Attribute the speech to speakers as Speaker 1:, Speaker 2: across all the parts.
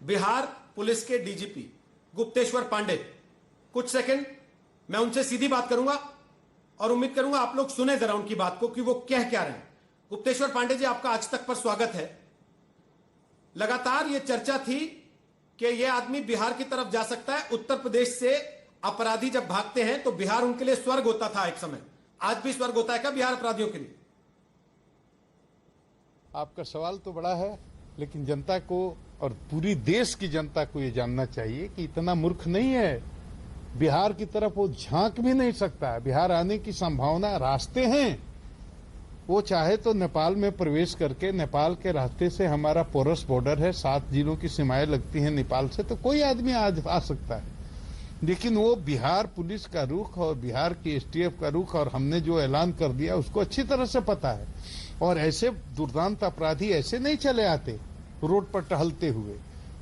Speaker 1: Bihar police के DGP Gupteshwar Pandey. कुछ second मैं उनसे सीधी बात करूंगा और उम्मीद करूंगा आप लोग सुने जरा उनकी बात को कि वो कह क्या रहे हैं। गुप्तेश्वर पांडे जी, आपका आज तक पर स्वागत है। लगातार यह चर्चा थी कि यह आदमी बिहार की तरफ जा सकता है। उत्तर प्रदेश से अपराधी जब भागते हैं तो बिहार उनके लिए स्वर्ग होता था एक समय। आज भी स्वर्ग होता है क्या बिहार अपराधियों के लिए?
Speaker 2: आपका सवाल तो बड़ा है, लेकिन जनता को और पूरी देश की जनता को यह जानना चाहिए कि इतना मूर्ख नहीं है। बिहार की तरफ वो झांक भी नहीं सकता है। बिहार आने की संभावना, रास्ते हैं। वो चाहे तो नेपाल में प्रवेश करके, नेपाल के रास्ते से हमारा पोरस बॉर्डर है, 7 जिलों की सीमाएं लगती हैं नेपाल से, तो कोई आदमी आज आ सकता है। लेकिन वो बिहार पुलिस का रुख और बिहार की एसटीएफ का रुख और हमने जो ऐलान कर दिया उसको अच्छी तरह से पता है। और ऐसे दुर्दांत अपराधी ऐसे नहीं चले आते रोड पर टहलते हुए।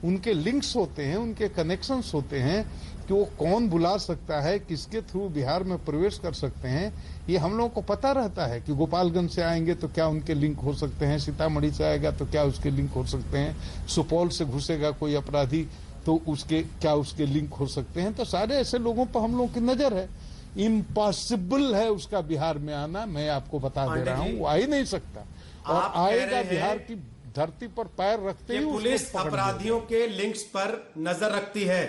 Speaker 2: उनके लिंक्स होते हैं, उनके कनेक्शंस होते हैं कि वो कौन बुला सकता है, किसके थ्रू बिहार में प्रवेश कर सकते हैं, ये हम लोगों को पता रहता है। कि गोपालगंज से आएंगे तो क्या उनके लिंक हो सकते हैं, सीतामढ़ी से आएगा तो क्या उसके लिंक हो सकते हैं, सुपौल से घुसेगा कोई अपराधी तो उसके लिंक हो सकते हैं। तो सारे ऐसे लोगों पर हम लोगों की नजर है। इम्पॉसिबल है उसका बिहार में आना, मैं आपको बता दे रहा हूँ, वो आ ही नहीं सकता। और आएगा बिहार की धरती पर पैर रखते ही
Speaker 1: पुलिस अपराधियों के लिंक्स पर नजर रखती है।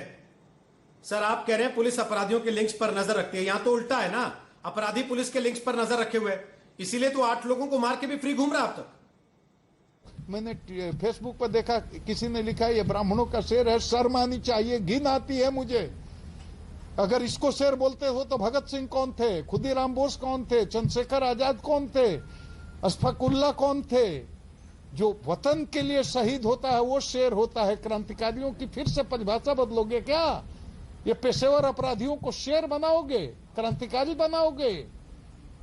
Speaker 1: सर, आप कह रहे हैं पुलिस अपराधियों के लिंक्स पर नजर रखती है, यहां तो उल्टा है ना। अपराधी पुलिस के लिंक्स पर नजर रखे हुए, इसीलिए तो 8 लोगों को मार के भी फ्री घूम रहा अब तक।
Speaker 2: मैंने फेसबुक पर देखा, किसी ने लिखा ये ब्राह्मणों का शेर है, शर्म आनी चाहिए, घिन आती है मुझे। अगर इसको शेर बोलते हो तो भगत सिंह कौन थे, खुदीराम बोस कौन थे, चंद्रशेखर आजाद कौन थे, अशफाकुल्ला कौन थे? जो वतन के लिए शहीद होता है वो शेर होता है। क्रांतिकारियों की फिर से परिभाषा बदलोगे क्या? ये पेशेवर अपराधियों को शेर बनाओगे, क्रांतिकारी बनाओगे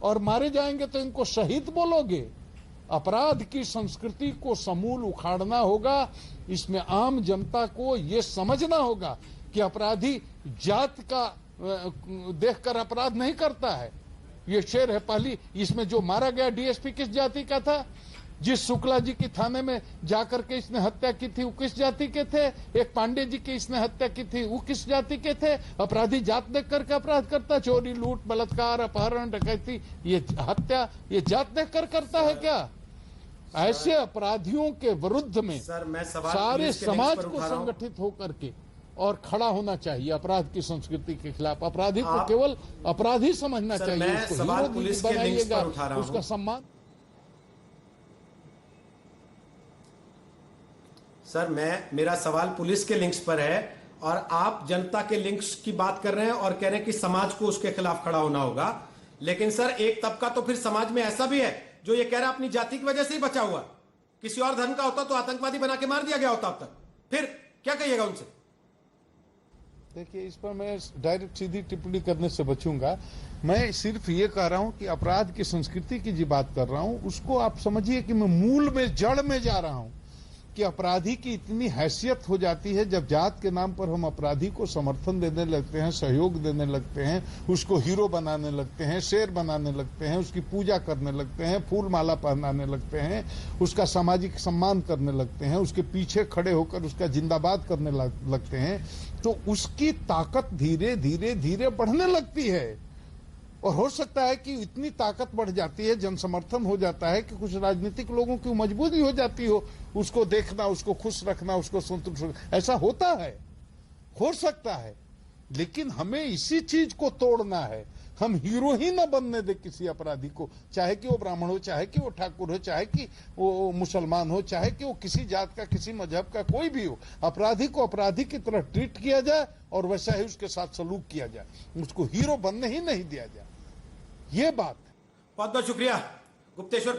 Speaker 2: और मारे जाएंगे तो इनको शहीद बोलोगे? अपराध की संस्कृति को समूल उखाड़ना होगा। इसमें आम जनता को ये समझना होगा कि अपराधी जात का देखकर अपराध नहीं करता है। ये शेर है। पहली इसमें जो मारा गया डीएसपी किस जाति का था? जिस शुक्ला जी की थाने में जाकर के इसने हत्या की थी वो किस जाति के थे? एक पांडे जी की इसने हत्या की थी वो किस जाति के थे? अपराधी जात देख करके अपराध करता? चोरी, लूट, बलात्कार, अपहरण, डकैती, ये हत्या ये जात देख कर करता है क्या? ऐसे अपराधियों के विरुद्ध में सारे समाज को संगठित होकर के और खड़ा होना चाहिए। अपराध की संस्कृति के खिलाफ अपराधी को केवल अपराधी समझना चाहिए। उसको हीरो बनाइएगा, उसका सम्मान।
Speaker 1: सर, मेरा सवाल पुलिस के लिंक्स पर है और आप जनता के लिंक्स की बात कर रहे हैं और कह रहे हैं कि समाज को उसके खिलाफ खड़ा होना होगा। लेकिन सर, एक तबका तो फिर समाज में ऐसा भी है जो ये कह रहा है अपनी जाति की वजह से ही बचा हुआ, किसी और धर्म का होता तो आतंकवादी बना के मार दिया गया होता अब तक। फिर क्या कहिएगा उनसे?
Speaker 2: देखिए, इस पर मैं डायरेक्ट सीधी टिप्पणी करने से बचूंगा। मैं सिर्फ ये कह रहा हूं कि अपराध की संस्कृति की जो बात कर रहा हूं उसको आप समझिए कि मैं मूल में, जड़ में जा रहा हूं कि अपराधी की इतनी हैसियत हो जाती है जब जात के नाम पर हम अपराधी को समर्थन देने लगते हैं, सहयोग देने लगते हैं, उसको हीरो बनाने लगते हैं, शेर बनाने लगते हैं, उसकी पूजा करने लगते हैं, फूल माला पहनाने लगते हैं, उसका सामाजिक सम्मान करने लगते हैं, उसके पीछे खड़े होकर उसका जिंदाबाद करने लगते हैं, तो उसकी ताकत धीरे धीरे धीरे बढ़ने लगती है। और हो सकता है कि इतनी ताकत बढ़ जाती है, जन समर्थन हो जाता है कि कुछ राजनीतिक लोगों की मजबूरी हो जाती हो उसको देखना, उसको खुश रखना, उसको संतुष्ट, ऐसा होता है, हो सकता है। लेकिन हमें इसी चीज को तोड़ना है। हम हीरो ही न बनने दे किसी अपराधी को, चाहे कि वो ब्राह्मण हो, चाहे कि वो ठाकुर हो, चाहे कि वो मुसलमान हो, चाहे कि वो किसी जात का, किसी मजहब का कोई भी हो। अपराधी को अपराधी की तरह ट्रीट किया जाए और वैसा ही उसके साथ सलूक किया जाए, उसको हीरो बनने ही नहीं दिया जाए। ये बात।
Speaker 1: बहुत बहुत शुक्रिया गुप्तेश्वर पांडे।